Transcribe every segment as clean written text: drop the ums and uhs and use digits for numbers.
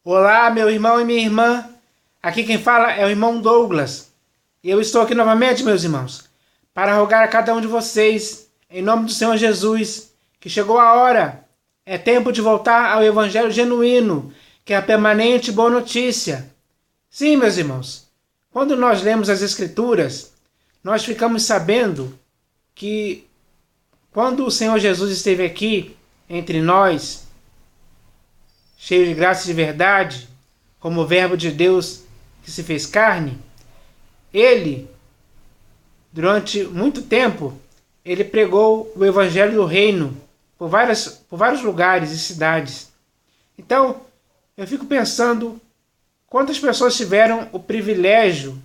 Olá, meu irmão e minha irmã. Aqui quem fala é o irmão Douglas. E eu estou aqui novamente, meus irmãos, para rogar a cada um de vocês, em nome do Senhor Jesus, que chegou a hora. É tempo de voltar ao Evangelho genuíno, que é a permanente boa notícia. Sim, meus irmãos, quando nós lemos as Escrituras, nós ficamos sabendo que quando o Senhor Jesus esteve aqui entre nós, cheio de graça e de verdade, como o Verbo de Deus que se fez carne, ele, durante muito tempo, ele pregou o Evangelho do Reino por vários lugares e cidades. Então, eu fico pensando quantas pessoas tiveram o privilégio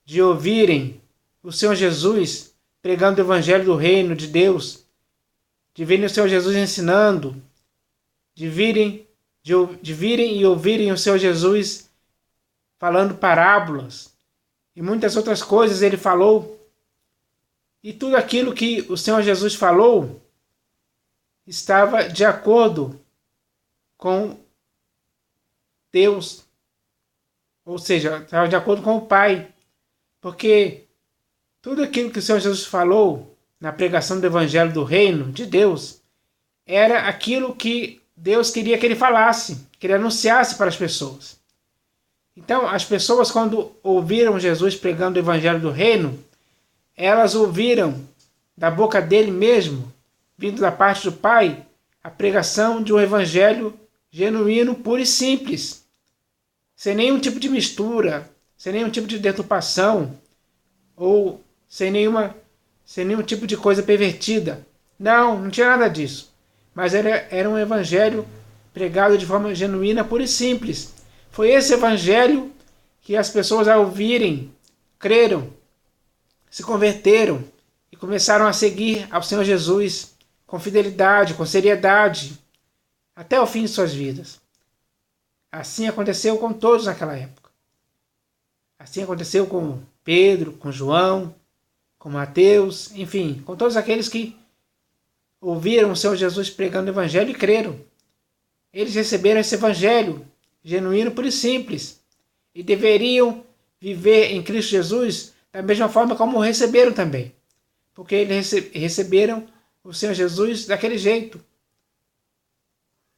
de ouvirem o Senhor Jesus pregando o Evangelho do Reino de Deus, de verem o Senhor Jesus ensinando, de virem e ouvirem o Senhor Jesus falando parábolas e muitas outras coisas ele falou. E tudo aquilo que o Senhor Jesus falou estava de acordo com Deus, ou seja, estava de acordo com o Pai, porque tudo aquilo que o Senhor Jesus falou na pregação do Evangelho do Reino de Deus era aquilo que Deus queria que ele falasse, que ele anunciasse para as pessoas. Então, as pessoas, quando ouviram Jesus pregando o Evangelho do Reino, elas ouviram da boca dele mesmo, vindo da parte do Pai, a pregação de um Evangelho genuíno, puro e simples, sem nenhum tipo de mistura, sem nenhum tipo de deturpação, ou sem nenhum tipo de coisa pervertida. Não tinha nada disso. Mas era um evangelho pregado de forma genuína, pura e simples. Foi esse evangelho que as pessoas, ao ouvirem, creram, se converteram e começaram a seguir ao Senhor Jesus com fidelidade, com seriedade, até o fim de suas vidas. Assim aconteceu com todos naquela época. Assim aconteceu com Pedro, com João, com Mateus, enfim, com todos aqueles que ouviram o Senhor Jesus pregando o Evangelho e creram. Eles receberam esse Evangelho genuíno, puro e simples, e deveriam viver em Cristo Jesus da mesma forma como receberam também, porque eles receberam o Senhor Jesus daquele jeito,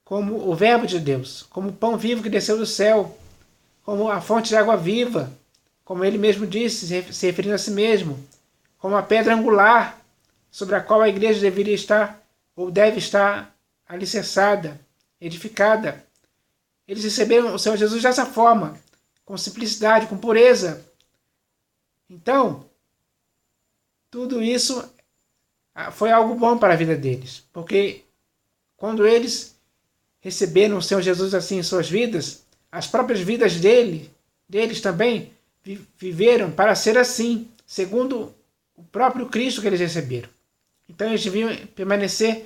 como o Verbo de Deus, como o pão vivo que desceu do céu, como a fonte de água viva, como ele mesmo disse, se referindo a si mesmo, como a pedra angular sobre a qual a igreja deveria estar, ou deve estar, alicerçada, edificada. Eles receberam o Senhor Jesus dessa forma, com simplicidade, com pureza. Então, tudo isso foi algo bom para a vida deles, porque quando eles receberam o Senhor Jesus assim em suas vidas, as próprias vidas deles também viveram para ser assim, segundo o próprio Cristo que eles receberam. Então eles deviam permanecer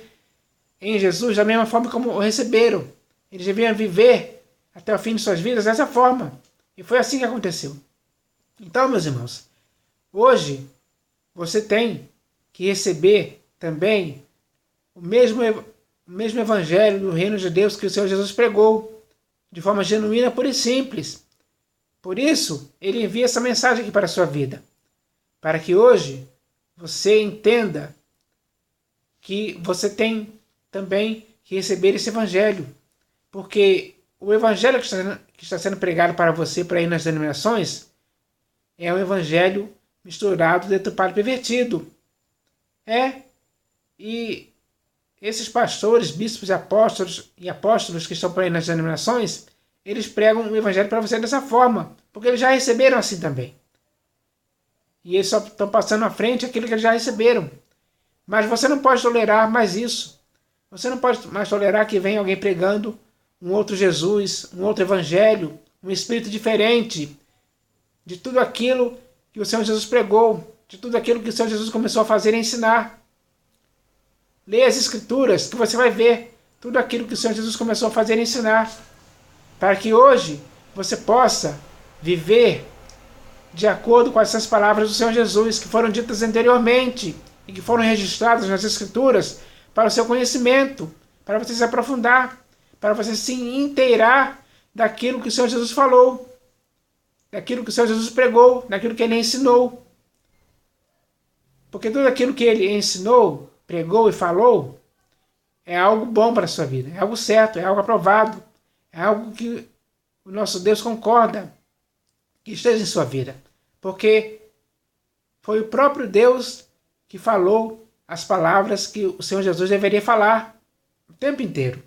em Jesus da mesma forma como o receberam. Eles deviam viver até o fim de suas vidas dessa forma. E foi assim que aconteceu. Então, meus irmãos, hoje você tem que receber também o mesmo Evangelho do Reino de Deus que o Senhor Jesus pregou, de forma genuína, pura e simples. Por isso, ele envia essa mensagem aqui para a sua vida, para que hoje você entenda que você tem também que receber esse Evangelho, porque o Evangelho que está sendo pregado para você por aí nas denominações é um Evangelho misturado, deturpado e pervertido. E esses pastores, bispos e apóstolos que estão por aí nas denominações, eles pregam o Evangelho para você dessa forma, porque eles já receberam assim também. E eles só estão passando à frente aquilo que eles já receberam. Mas você não pode tolerar mais isso. Você não pode mais tolerar que venha alguém pregando um outro Jesus, um outro Evangelho, um espírito diferente de tudo aquilo que o Senhor Jesus pregou, de tudo aquilo que o Senhor Jesus começou a fazer e ensinar. Leia as Escrituras, que você vai ver tudo aquilo que o Senhor Jesus começou a fazer e ensinar, para que hoje você possa viver de acordo com essas palavras do Senhor Jesus, que foram ditas anteriormente e que foram registradas nas Escrituras para o seu conhecimento, para você se aprofundar, para você se inteirar daquilo que o Senhor Jesus falou, daquilo que o Senhor Jesus pregou, daquilo que ele ensinou. Porque tudo aquilo que ele ensinou, pregou e falou é algo bom para a sua vida, é algo certo, é algo aprovado, é algo que o nosso Deus concorda que esteja em sua vida. Porque foi o próprio Deus que falou as palavras que o Senhor Jesus deveria falar o tempo inteiro.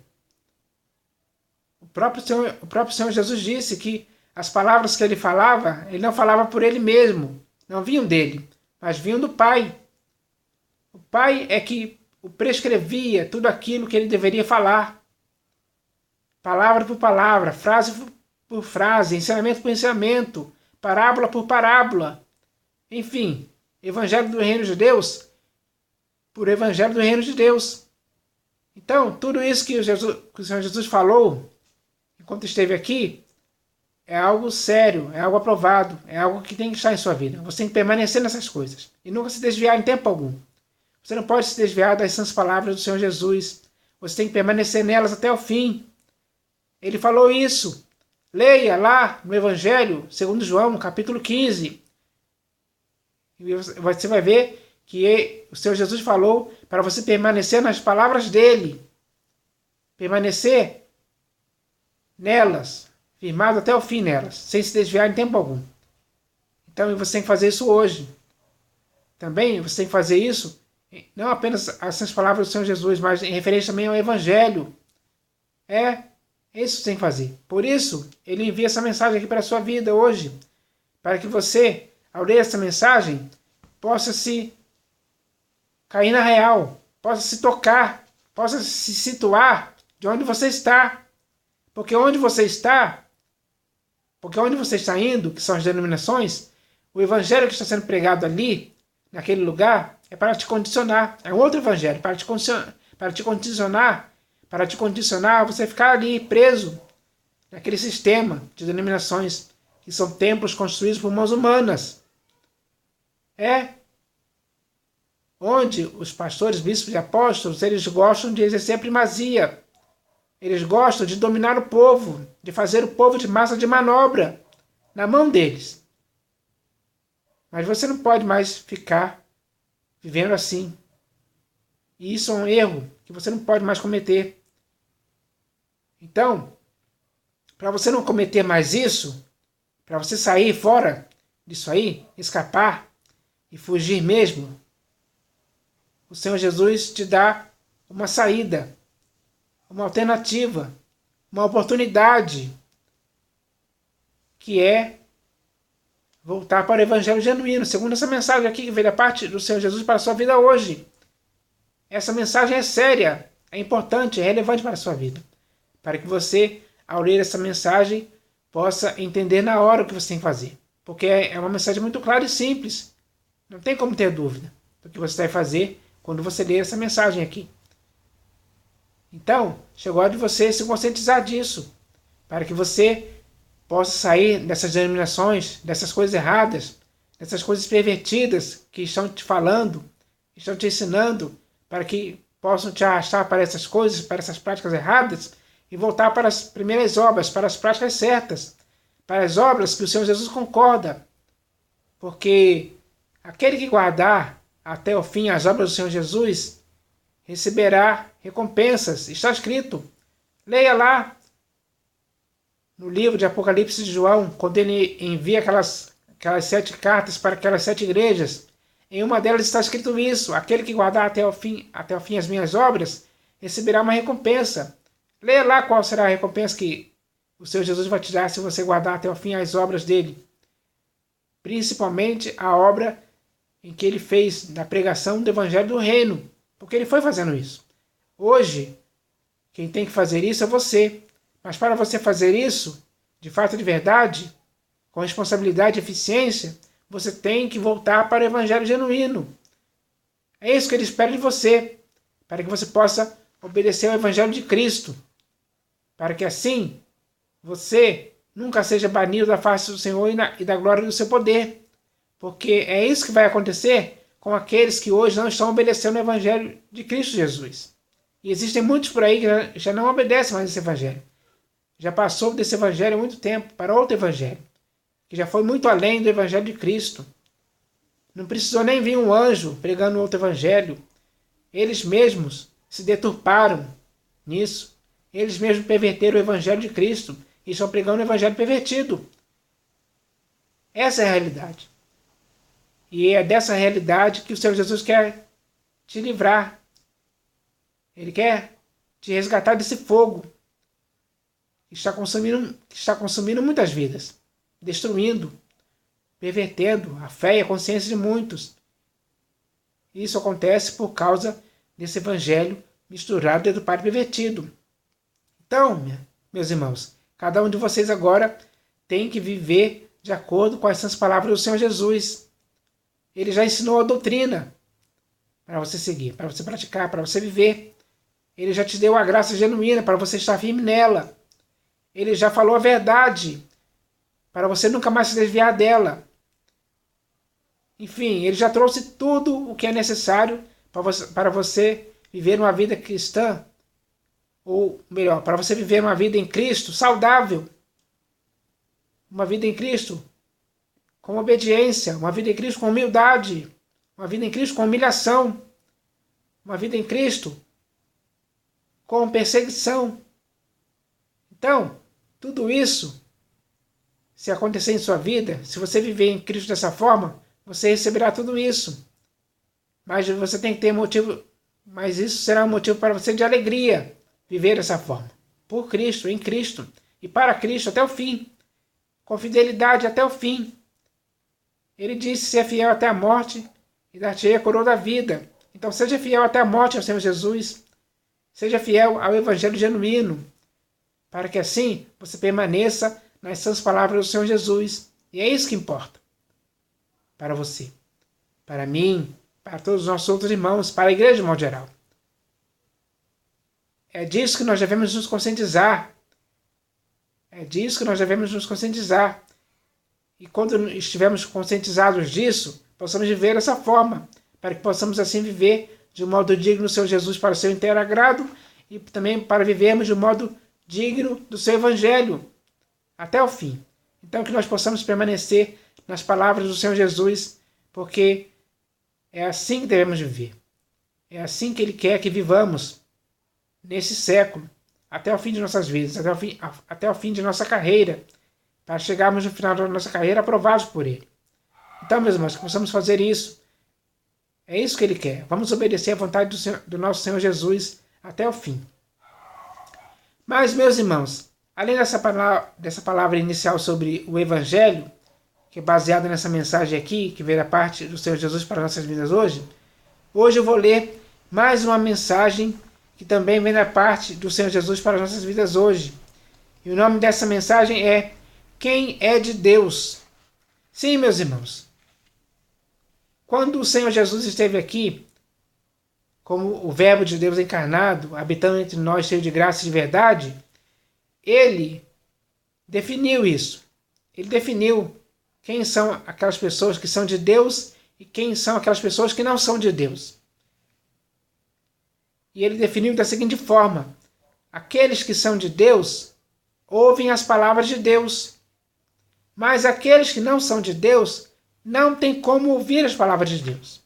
O próprio Senhor Jesus disse que as palavras que ele falava, ele não falava por ele mesmo, não vinham dele, mas vinham do Pai. O Pai é que o prescrevia tudo aquilo que ele deveria falar. Palavra por palavra, frase por frase, ensinamento por ensinamento, parábola por parábola. Enfim, Evangelho do Reino de Deus por Evangelho do Reino de Deus. Então, tudo isso que o Senhor Jesus falou enquanto esteve aqui é algo sério, é algo aprovado, é algo que tem que estar em sua vida. Você tem que permanecer nessas coisas e nunca se desviar em tempo algum. Você não pode se desviar das santas palavras do Senhor Jesus. Você tem que permanecer nelas até o fim. Ele falou isso. Leia lá no Evangelho, segundo João, capítulo 15. E você vai ver que o Senhor Jesus falou para você permanecer nas palavras dele. Permanecer nelas, firmado até o fim nelas, sem se desviar em tempo algum. Então você tem que fazer isso hoje. Também você tem que fazer isso, não apenas as palavras do Senhor Jesus, mas em referência também ao Evangelho. É isso que você tem que fazer. Por isso, ele envia essa mensagem aqui para a sua vida hoje, para que você, ao ler essa mensagem, possa se cair na real, possa se tocar, possa se situar de onde você está. Porque onde você está indo, que são as denominações, o evangelho que está sendo pregado ali, naquele lugar, é para te condicionar. É um outro evangelho, para te condicionar a você ficar ali preso naquele sistema de denominações que são templos construídos por mãos humanas. É onde os pastores, bispos e apóstolos, eles gostam de exercer a primazia. Eles gostam de dominar o povo, de fazer o povo de massa de manobra na mão deles. Mas você não pode mais ficar vivendo assim. E isso é um erro que você não pode mais cometer. Então, para você não cometer mais isso, para você sair fora disso aí, escapar e fugir mesmo, o Senhor Jesus te dá uma saída, uma alternativa, uma oportunidade, que é voltar para o Evangelho genuíno, segundo essa mensagem aqui que veio da parte do Senhor Jesus para a sua vida hoje. Essa mensagem é séria, é importante, é relevante para a sua vida, para que você, ao ler essa mensagem, possa entender na hora o que você tem que fazer, porque é uma mensagem muito clara e simples, não tem como ter dúvida do que você vai fazer quando você ler essa mensagem aqui. Então, chegou a hora de você se conscientizar disso, para que você possa sair dessas denominações, dessas coisas erradas, dessas coisas pervertidas que estão te falando, estão te ensinando, para que possam te arrastar para essas coisas, para essas práticas erradas, e voltar para as primeiras obras, para as práticas certas, para as obras que o Senhor Jesus concorda. Porque aquele que guardar até o fim as obras do Senhor Jesus receberá recompensas. Está escrito. Leia lá no livro de Apocalipse de João, quando ele envia aquelas 7 cartas para aquelas 7 igrejas. Em uma delas está escrito isso: aquele que guardar até o fim as minhas obras receberá uma recompensa. Leia lá qual será a recompensa que o Senhor Jesus vai te dar se você guardar até o fim as obras dele. Principalmente a obra em que ele fez na pregação do Evangelho do Reino, porque ele foi fazendo isso. Hoje, quem tem que fazer isso é você. Mas para você fazer isso, de fato e de verdade, com responsabilidade e eficiência, você tem que voltar para o Evangelho genuíno. É isso que ele espera de você, para que você possa obedecer ao Evangelho de Cristo, para que assim você nunca seja banido da face do Senhor e da glória do seu poder. Porque é isso que vai acontecer com aqueles que hoje não estão obedecendo o Evangelho de Cristo Jesus. E existem muitos por aí que já não obedecem mais esse Evangelho. já passou desse evangelho há muito tempo para outro evangelho, que já foi muito além do evangelho de Cristo. Não precisou nem vir um anjo pregando outro evangelho. Eles mesmos se deturparam nisso. Eles mesmos perverteram o evangelho de Cristo e estão pregando o evangelho pervertido. Essa é a realidade. E é dessa realidade que o Senhor Jesus quer te livrar. Ele quer te resgatar desse fogo que está consumindo muitas vidas, destruindo, pervertendo a fé e a consciência de muitos. Isso acontece por causa desse evangelho misturado dentro do Pai pervertido. Então, meus irmãos, cada um de vocês agora tem que viver de acordo com essas palavras do Senhor Jesus. Ele já ensinou a doutrina para você seguir, para você praticar, para você viver. Ele já te deu a graça genuína para você estar firme nela. Ele já falou a verdade para você nunca mais se desviar dela. Enfim, ele já trouxe tudo o que é necessário para você viver uma vida cristã, ou melhor, para você viver uma vida em Cristo saudável. Uma vida em Cristo com obediência, uma vida em Cristo com humildade, uma vida em Cristo com humilhação, uma vida em Cristo com perseguição. Então, tudo isso, se acontecer em sua vida, se você viver em Cristo dessa forma, você receberá tudo isso. Mas você tem que ter motivo, mas isso será um motivo para você de alegria, viver dessa forma. Por Cristo, em Cristo, e para Cristo até o fim. Com fidelidade até o fim. Ele disse ser fiel até a morte e dar-te a coroa da vida. Então seja fiel até a morte ao Senhor Jesus. Seja fiel ao Evangelho genuíno, para que assim você permaneça nas sãs palavras do Senhor Jesus. E é isso que importa para você, para mim, para todos os nossos outros irmãos, para a igreja de modo geral. É disso que nós devemos nos conscientizar. É disso que nós devemos nos conscientizar. E quando estivermos conscientizados disso, possamos viver dessa forma, para que possamos assim viver de um modo digno do Senhor Jesus para o seu inteiro agrado e também para vivermos de um modo digno do seu Evangelho até o fim. Então que nós possamos permanecer nas palavras do Senhor Jesus, porque é assim que devemos viver. É assim que Ele quer que vivamos nesse século, até o fim de nossas vidas, até o fim de nossa carreira, para chegarmos no final da nossa carreira aprovados por Ele. Então, meus irmãos, que possamos fazer isso. É isso que Ele quer. Vamos obedecer à vontade do nosso Senhor Jesus até o fim. Mas, meus irmãos, além dessa palavra inicial sobre o Evangelho, que é baseada nessa mensagem aqui, que veio da parte do Senhor Jesus para nossas vidas hoje eu vou ler mais uma mensagem que também vem da parte do Senhor Jesus para nossas vidas hoje. E o nome dessa mensagem é Quem é de Deus? Sim, meus irmãos. Quando o Senhor Jesus esteve aqui, como o Verbo de Deus encarnado, habitando entre nós, cheio de graça e de verdade, Ele definiu isso. Ele definiu quem são aquelas pessoas que são de Deus e quem são aquelas pessoas que não são de Deus. E Ele definiu da seguinte forma: aqueles que são de Deus ouvem as palavras de Deus, mas aqueles que não são de Deus não têm como ouvir as palavras de Deus.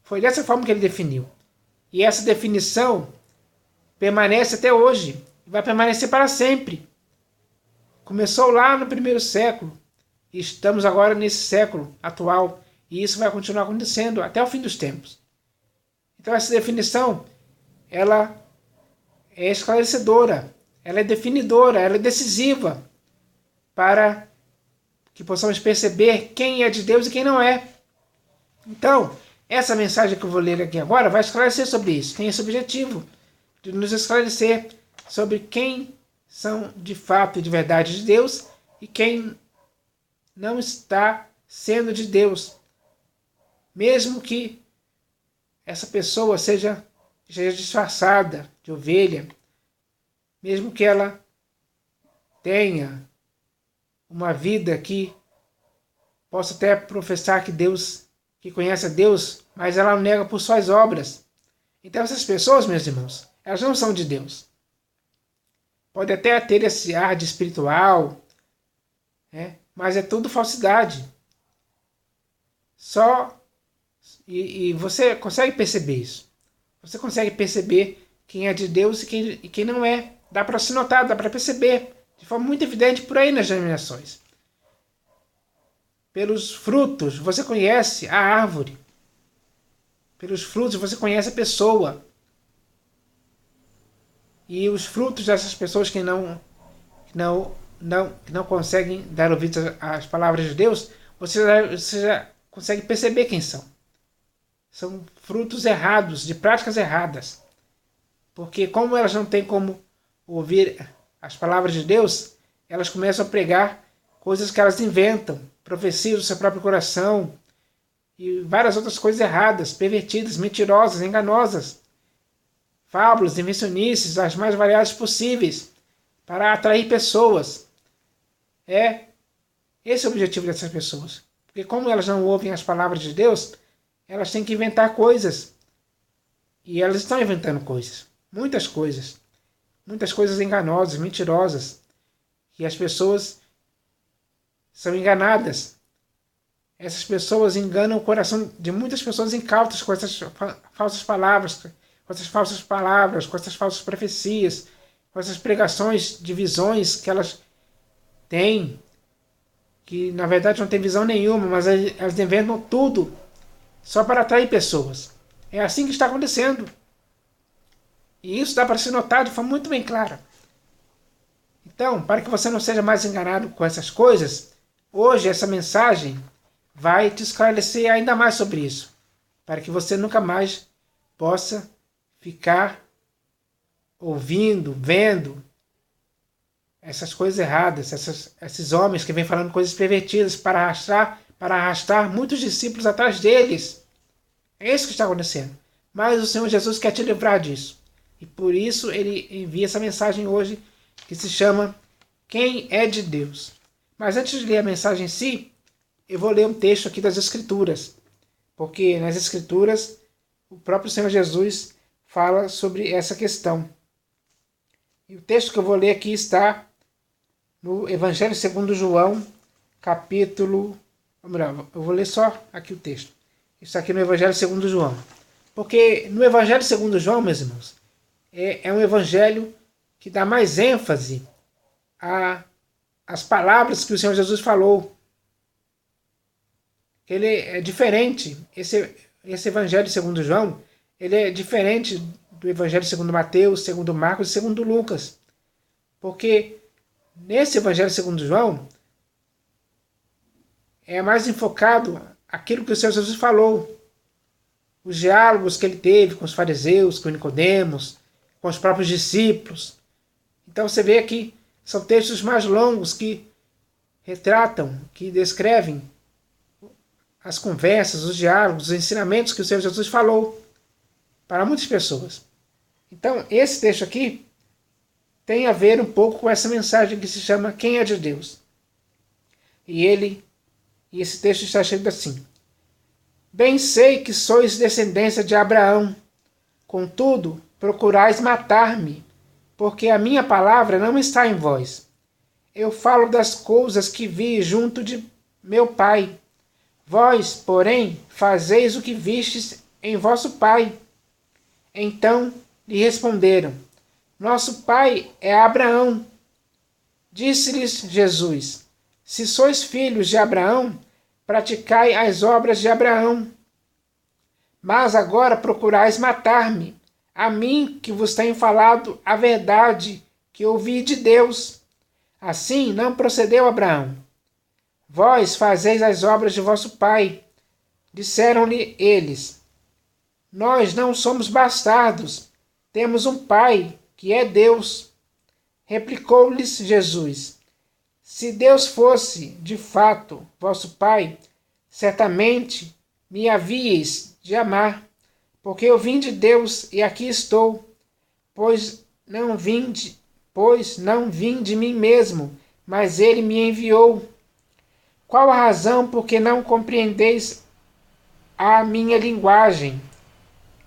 Foi dessa forma que Ele definiu. E essa definição permanece até hoje, vai permanecer para sempre. Começou lá no primeiro século, e estamos agora nesse século atual, e isso vai continuar acontecendo até o fim dos tempos. Então essa definição, ela é esclarecedora, ela é definidora, ela é decisiva, para que possamos perceber quem é de Deus e quem não é. Então, essa mensagem que eu vou ler aqui agora vai esclarecer sobre isso, tem esse objetivo, de nos esclarecer sobre quem são de fato e de verdade de Deus e quem não está sendo de Deus. Mesmo que essa pessoa seja disfarçada de ovelha, mesmo que ela tenha uma vida que possa até professar que conhece a Deus, mas ela o nega por suas obras. Então essas pessoas, meus irmãos, elas não são de Deus. pode até ter esse ar de espiritual, né? Mas é tudo falsidade. E você consegue perceber isso. Você consegue perceber quem é de Deus e quem não é. Dá para se notar, dá para perceber de forma muito evidente por aí nas denominações. Pelos frutos você conhece a árvore. Pelos frutos você conhece a pessoa. E os frutos dessas pessoas que não conseguem dar ouvidos às palavras de Deus, você já consegue perceber quem são. São frutos errados, de práticas erradas. Porque como elas não têm como ouvir as palavras de Deus, elas começam a pregar coisas que elas inventam, profecias do seu próprio coração e várias outras coisas erradas, pervertidas, mentirosas, enganosas, fábulas, invencionices, as mais variadas possíveis, para atrair pessoas. Esse é o objetivo dessas pessoas. Porque como elas não ouvem as palavras de Deus, elas têm que inventar coisas. E elas estão inventando coisas. Muitas coisas. Muitas coisas enganosas, mentirosas. E as pessoas são enganadas. Essas pessoas enganam o coração de muitas pessoas incautas com essas falsas palavras, com essas falsas profecias, com essas pregações de visões que elas têm, que na verdade não tem visão nenhuma, mas elas inventam tudo só para atrair pessoas. É assim que está acontecendo. E isso dá para se notar de forma muito bem clara. Então, para que você não seja mais enganado com essas coisas, hoje essa mensagem vai te esclarecer ainda mais sobre isso, para que você nunca mais possa ficar ouvindo, vendo essas coisas erradas, esses homens que vêm falando coisas pervertidas para arrastar muitos discípulos atrás deles. É isso que está acontecendo. Mas o Senhor Jesus quer te livrar disso. E por isso ele envia essa mensagem hoje que se chama Quem é de Deus. Mas antes de ler a mensagem em si, eu vou ler um texto aqui das Escrituras. Porque nas Escrituras o próprio Senhor Jesus fala sobre essa questão. E o texto que eu vou ler aqui está no Evangelho segundo João, capítulo... Eu vou ler só aqui o texto. Isso aqui no Evangelho segundo João. Porque no Evangelho segundo João, meus irmãos, é um evangelho que dá mais ênfase às palavras que o Senhor Jesus falou. Ele é diferente. Esse Evangelho segundo João, ele é diferente do Evangelho segundo Mateus, segundo Marcos e segundo Lucas. Porque nesse Evangelho segundo João é mais enfocado aquilo que o Senhor Jesus falou. Os diálogos que ele teve com os fariseus, com Nicodemos, com os próprios discípulos. Então você vê que são textos mais longos que retratam, que descrevem as conversas, os diálogos, os ensinamentos que o Senhor Jesus falou para muitas pessoas. Então esse texto aqui tem a ver um pouco com essa mensagem que se chama Quem é de Deus. E esse texto está escrito assim: Bem sei que sois descendência de Abraão, contudo procurais matar-me, porque a minha palavra não está em vós. Eu falo das coisas que vi junto de meu pai. Vós, porém, fazeis o que vistes em vosso pai. Então lhe responderam: Nosso pai é Abraão. Disse-lhes Jesus: Se sois filhos de Abraão, praticai as obras de Abraão. Mas agora procurais matar-me, a mim que vos tenho falado a verdade que ouvi de Deus. Assim não procedeu Abraão. Vós fazeis as obras de vosso pai. Disseram-lhe eles: Nós não somos bastardos, temos um pai, que é Deus. Replicou-lhes Jesus: Se Deus fosse, de fato, vosso pai, certamente me havíeis de amar, porque eu vim de Deus e aqui estou, pois não vim de mim mesmo, mas ele me enviou. Qual a razão por que não compreendeis a minha linguagem?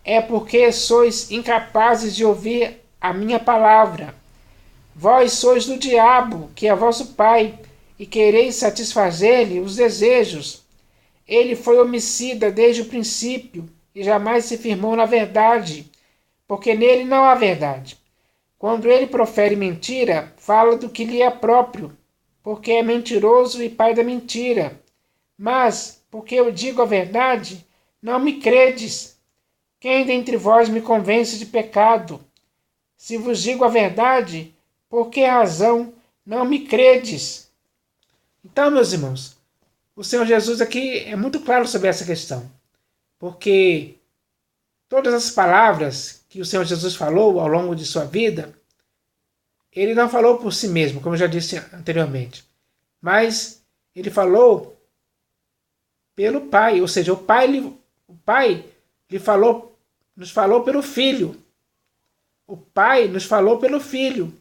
É porque sois incapazes de ouvir a minha palavra. Vós sois do diabo, que é vosso pai, e quereis satisfazer-lhe os desejos. Ele foi homicida desde o princípio, e jamais se firmou na verdade, porque nele não há verdade. Quando ele profere mentira, fala do que lhe é próprio, porque é mentiroso e pai da mentira. Mas, porque eu digo a verdade, não me credes. Quem dentre vós me convence de pecado? Se vos digo a verdade, por que razão não me credes? Então, meus irmãos, o Senhor Jesus aqui é muito claro sobre essa questão, porque todas as palavras que o Senhor Jesus falou ao longo de sua vida, ele não falou por si mesmo, como eu já disse anteriormente, mas ele falou pelo Pai, ou seja, o Pai nos falou pelo Filho. O Pai nos falou pelo Filho.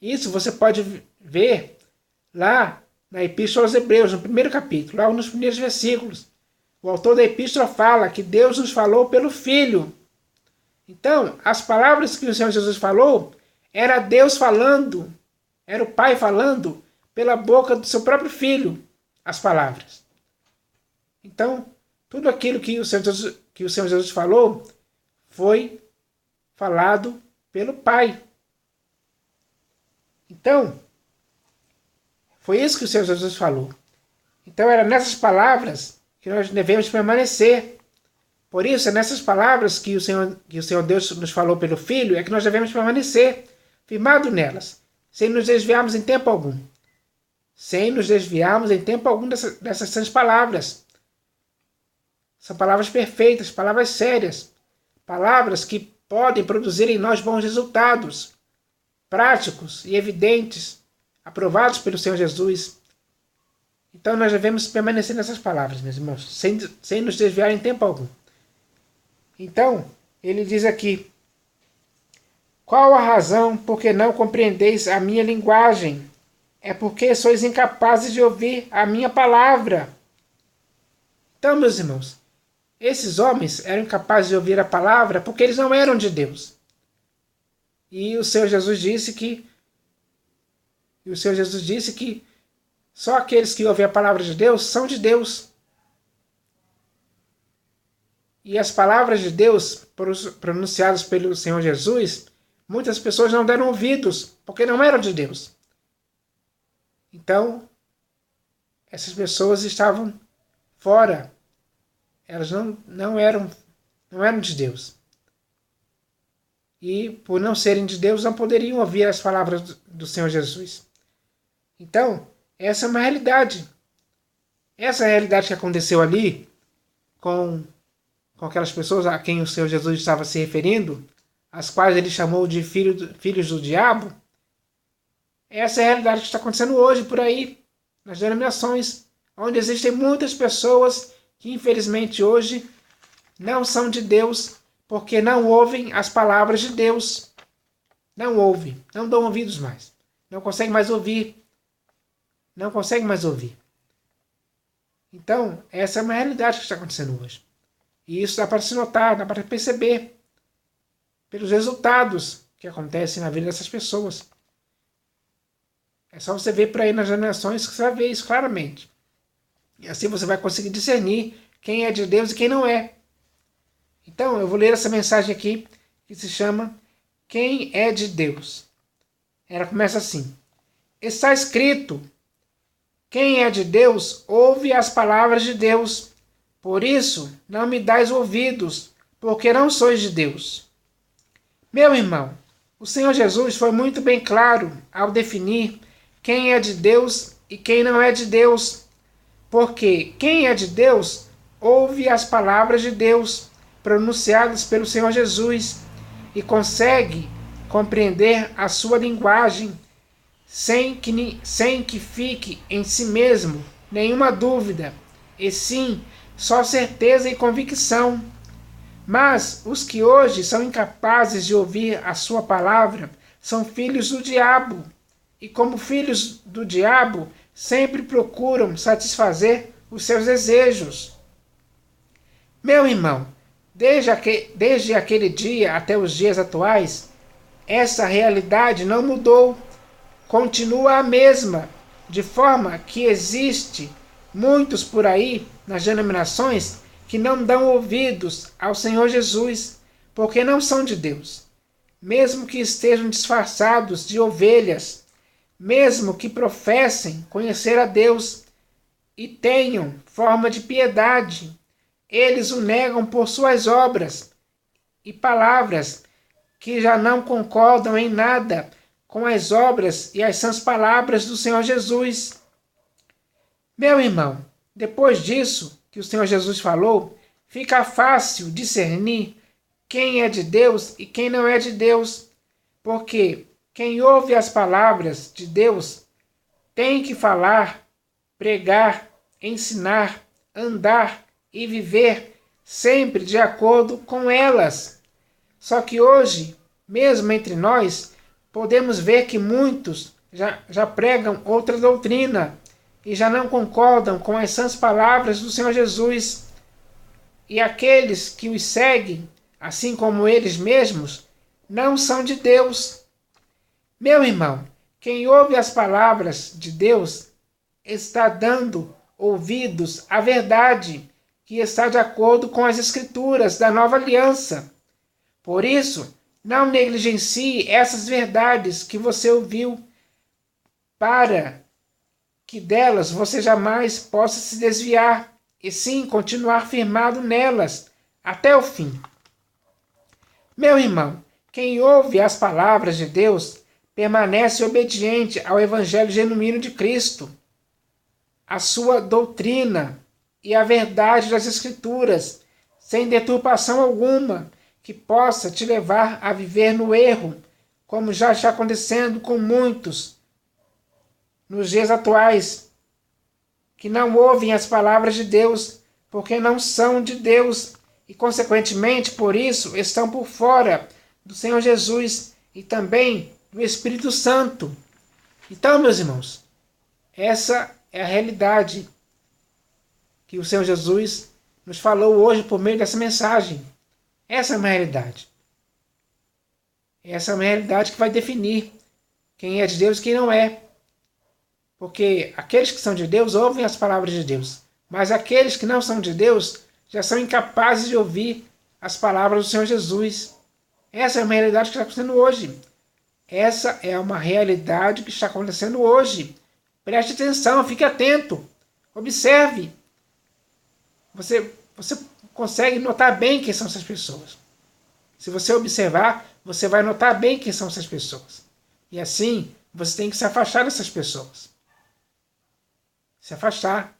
Isso você pode ver lá na Epístola aos Hebreus, no primeiro capítulo, lá nos primeiros versículos. O autor da Epístola fala que Deus nos falou pelo Filho. Então, as palavras que o Senhor Jesus falou, era Deus falando, era o Pai falando pela boca do seu próprio Filho, as palavras. Então, tudo aquilo que o Senhor Jesus falou foi falado pelo Pai. Então, foi isso que o Senhor Jesus falou. Então, era nessas palavras que nós devemos permanecer. Por isso, é nessas palavras que o Senhor Deus nos falou pelo Filho, é que nós devemos permanecer, firmado nelas, sem nos desviarmos em tempo algum. Sem nos desviarmos em tempo algum dessas palavras. São palavras perfeitas, palavras sérias, palavras que podem produzir em nós bons resultados, práticos e evidentes, aprovados pelo Senhor Jesus. Então nós devemos permanecer nessas palavras, meus irmãos, sem nos desviar em tempo algum. Então, ele diz aqui: qual a razão por que não compreendeis a minha linguagem? É porque sois incapazes de ouvir a minha palavra. Então, meus irmãos, esses homens eram incapazes de ouvir a palavra porque eles não eram de Deus. E o Senhor Jesus disse que só aqueles que ouvem a palavra de Deus são de Deus. E as palavras de Deus pronunciadas pelo Senhor Jesus, muitas pessoas não deram ouvidos, porque não eram de Deus. Então, essas pessoas estavam fora. Elas não eram de Deus. E, por não serem de Deus, não poderiam ouvir as palavras do Senhor Jesus. Então, essa é uma realidade. Essa é a realidade que aconteceu ali com aquelas pessoas a quem o Senhor Jesus estava se referindo, as quais ele chamou de filhos do diabo. Essa é a realidade que está acontecendo hoje por aí, nas denominações, onde existem muitas pessoas que infelizmente hoje não são de Deus, porque não ouvem as palavras de Deus. Não ouvem, não dão ouvidos mais. Não conseguem mais ouvir. Não conseguem mais ouvir. Então, essa é uma realidade que está acontecendo hoje. E isso dá para se notar, dá para perceber pelos resultados que acontecem na vida dessas pessoas. É só você ver por aí nas denominações que você vai ver isso claramente. E assim você vai conseguir discernir quem é de Deus e quem não é. Então, eu vou ler essa mensagem aqui, que se chama Quem é de Deus? Ela começa assim: está escrito, quem é de Deus, ouve as palavras de Deus. Por isso, não me dais ouvidos, porque não sois de Deus. Meu irmão, o Senhor Jesus foi muito bem claro ao definir quem é de Deus e quem não é de Deus. Porque quem é de Deus, ouve as palavras de Deus, pronunciadas pelo Senhor Jesus, e consegue compreender a sua linguagem, sem que fique em si mesmo nenhuma dúvida, e sim só certeza e convicção. Mas os que hoje são incapazes de ouvir a sua palavra são filhos do diabo, e como filhos do diabo, sempre procuram satisfazer os seus desejos. Meu irmão, desde aquele dia até os dias atuais, essa realidade não mudou, continua a mesma, de forma que existe muitos por aí nas denominações que não dão ouvidos ao Senhor Jesus, porque não são de Deus. Mesmo que estejam disfarçados de ovelhas, mesmo que professem conhecer a Deus e tenham forma de piedade, eles o negam por suas obras e palavras que já não concordam em nada com as obras e as sãs palavras do Senhor Jesus. Meu irmão, depois disso que o Senhor Jesus falou, fica fácil discernir quem é de Deus e quem não é de Deus, porque quem ouve as palavras de Deus tem que falar, pregar, ensinar, andar e viver sempre de acordo com elas. Só que hoje, mesmo entre nós, podemos ver que muitos já pregam outra doutrina e já não concordam com as sãs palavras do Senhor Jesus. E aqueles que os seguem, assim como eles mesmos, não são de Deus. Meu irmão, quem ouve as palavras de Deus está dando ouvidos à verdade, que está de acordo com as Escrituras da Nova Aliança. Por isso, não negligencie essas verdades que você ouviu, para que delas você jamais possa se desviar, e sim continuar firmado nelas até o fim. Meu irmão, quem ouve as palavras de Deus permanece obediente ao Evangelho genuíno de Cristo, à sua doutrina e à verdade das Escrituras, sem deturpação alguma que possa te levar a viver no erro, como já está acontecendo com muitos nos dias atuais, que não ouvem as palavras de Deus, porque não são de Deus e, consequentemente, por isso, estão por fora do Senhor Jesus e também do Espírito Santo. Então, meus irmãos, essa é a realidade que o Senhor Jesus nos falou hoje por meio dessa mensagem. Essa é uma realidade. Essa é uma realidade que vai definir quem é de Deus e quem não é. Porque aqueles que são de Deus ouvem as palavras de Deus, mas aqueles que não são de Deus já são incapazes de ouvir as palavras do Senhor Jesus. Essa é uma realidade que está acontecendo hoje. Essa é uma realidade que está acontecendo hoje. Preste atenção, fique atento, observe. Você consegue notar bem quem são essas pessoas. Se você observar, você vai notar bem quem são essas pessoas. E assim, você tem que se afastar dessas pessoas. Se afastar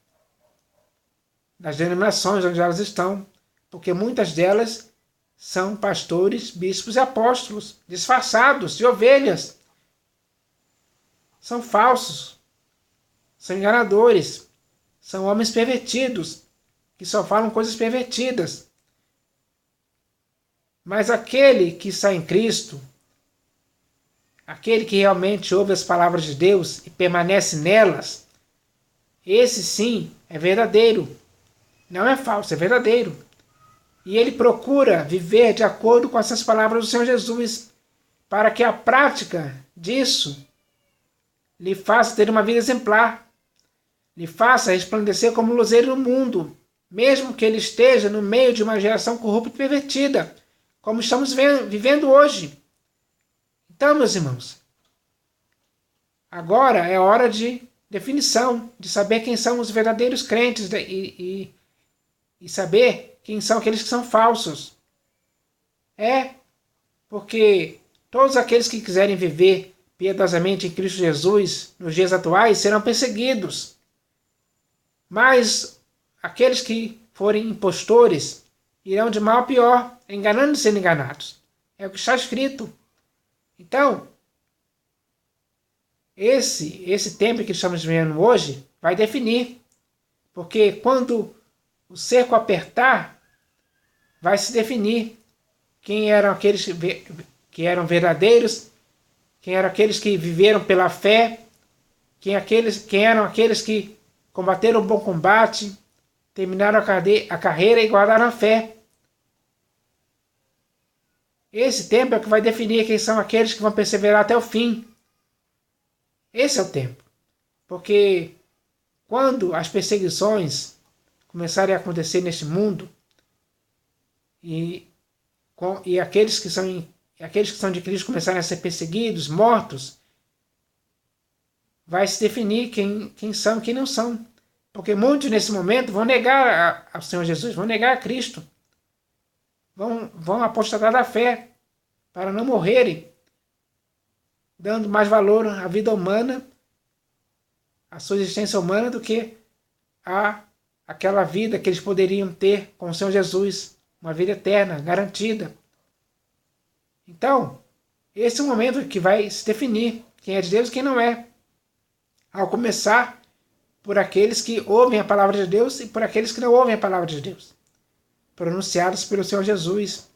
das denominações onde elas estão, porque muitas delas são pastores, bispos e apóstolos, disfarçados de ovelhas. São falsos, são enganadores, são homens pervertidos, que só falam coisas pervertidas. Mas aquele que está em Cristo, aquele que realmente ouve as palavras de Deus e permanece nelas, esse sim é verdadeiro. Não é falso, é verdadeiro. E ele procura viver de acordo com essas palavras do Senhor Jesus, para que a prática disso lhe faça ter uma vida exemplar, lhe faça resplandecer como luzeiro no mundo, mesmo que ele esteja no meio de uma geração corrupta e pervertida, como estamos vivendo hoje. Então, meus irmãos, agora é hora de definição, de saber quem são os verdadeiros crentes e saber quem são aqueles que são falsos. Porque todos aqueles que quiserem viver piedosamente em Cristo Jesus nos dias atuais serão perseguidos. Mas aqueles que forem impostores irão de mal a pior, enganando e sendo enganados. É o que está escrito. Então, esse tempo que estamos vivendo hoje vai definir. Porque quando o cerco apertar, vai se definir quem eram aqueles que eram verdadeiros, quem eram aqueles que viveram pela fé, quem eram aqueles que combateram o bom combate, terminaram a carreira e guardaram a fé. Esse tempo é o que vai definir quem são aqueles que vão perseverar até o fim. Esse é o tempo. Porque quando as perseguições começarem a acontecer neste mundo, e aqueles que são de Cristo começarem a ser perseguidos, mortos, vai se definir quem são e quem não são. Porque muitos nesse momento vão negar ao Senhor Jesus, vão negar a Cristo. Vão apostatar da fé para não morrerem, dando mais valor à vida humana, à sua existência humana, do que aquela vida que eles poderiam ter com o Senhor Jesus, uma vida eterna, garantida. Então, esse é o momento que vai se definir quem é de Deus e quem não é. Ao começar por aqueles que ouvem a palavra de Deus e por aqueles que não ouvem a palavra de Deus, pronunciados pelo Senhor Jesus,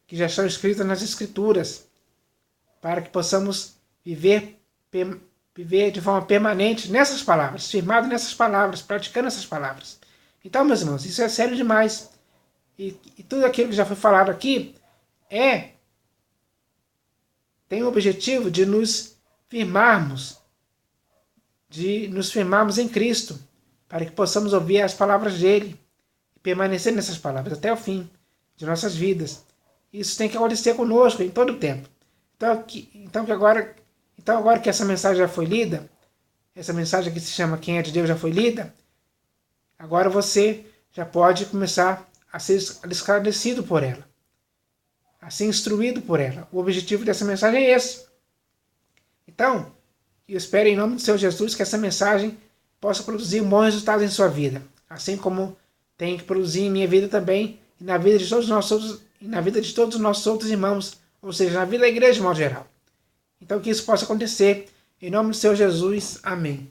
que já estão escritos nas Escrituras, para que possamos viver de forma permanente nessas palavras, firmado nessas palavras, praticando essas palavras. Então, meus irmãos, isso é sério demais. E tudo aquilo que já foi falado aqui tem o objetivo de nos firmarmos em Cristo, para que possamos ouvir as palavras dele e permanecer nessas palavras até o fim de nossas vidas. Isso tem que acontecer conosco em todo o tempo. Então agora que essa mensagem já foi lida, essa mensagem que se chama Quem é de Deus já foi lida, agora você já pode começar a ser esclarecido por ela, a ser instruído por ela. O objetivo dessa mensagem é esse. Então, eu espero em nome do Senhor Jesus que essa mensagem possa produzir um bom resultado em sua vida, assim como tem que produzir em minha vida também e na vida de todos os nossos outros irmãos, ou seja, na vida da igreja de modo geral. Então que isso possa acontecer em nome do Senhor Jesus. Amém.